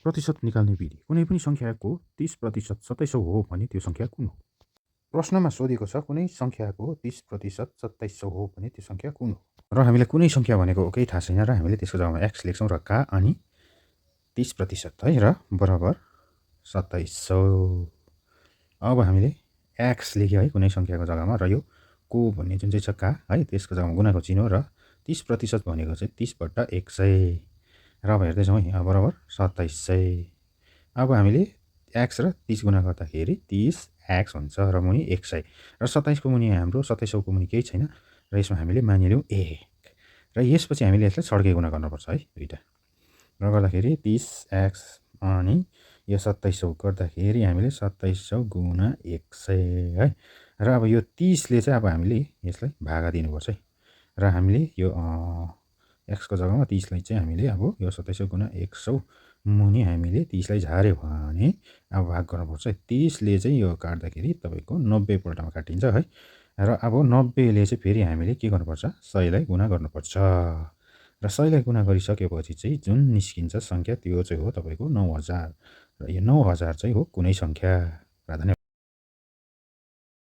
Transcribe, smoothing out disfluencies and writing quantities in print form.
प्रतिशत निकाल्ने विधि। कुनै पनि सङ्ख्याको 30% 2700 हो भने त्यो सङ्ख्या कुन हो? प्रश्नमा सोधेको छ कुनै सङ्ख्याको 30% 2700 हो भने त्यो सङ्ख्या कुन हो? र हामीलाई कुनै सङ्ख्या भनेको केही थाहा छैन र हामीले त्यसको जग्गामा x लेख्छौँ र का अनि 30% है र बराबर 2700। अब हामीले x लेख्यो है कुनै सङ्ख्याको जग्गामा र यो को भन्ने जुन चाहिँ छ का है त्यसको जग्गामा गुणाको चिन्ह र 30% भनेको चाहिँ 30/100 र अब हेर्दैछौँ है बराबर 2700। अब हामीले x र 30 गुणा गर्दाखेरि 30x हुन्छ र मुनि 100 र 27 को मुनि हाम्रो 2700 को मुनि केही छैन र यसमा हामीले मानिलियौँ 1 र यसपछि हामीले यसलाई सड्के गुणा गर्नुपर्छ है दुईटा र गर्दाखेरि 30x अनि यो 2700 गर्दाखेरि हामीले 2700 गुणा 100 है र अब यो 30 ले चाहिँ अब हामीले यसलाई भागा दिनुपर्छ है र हामीले यो x को जग्गामा 30 लाई चाहिँ हामीले अब यो 2700 गुणा 100 मुनि हामीले 30 लाई झार्यो भने अब भाग गर्नुपर्छ 30 ले चाहिँ यो काट्दाखेरि तपाईको 90 पल्टमा काटिन्छ है र अब 90 ले चाहिँ फेरि हामीले के गर्नुपर्छ 100 लाई गुणा गर्नुपर्छ र 100 लाई गुणा गरिसकेपछि चाहिँ जुन निस्किन्छ सङ्ख्या त्यो चाहिँ हो तपाईको 9000 र यो 9000 चाहिँ हो कुनै सङ्ख्या।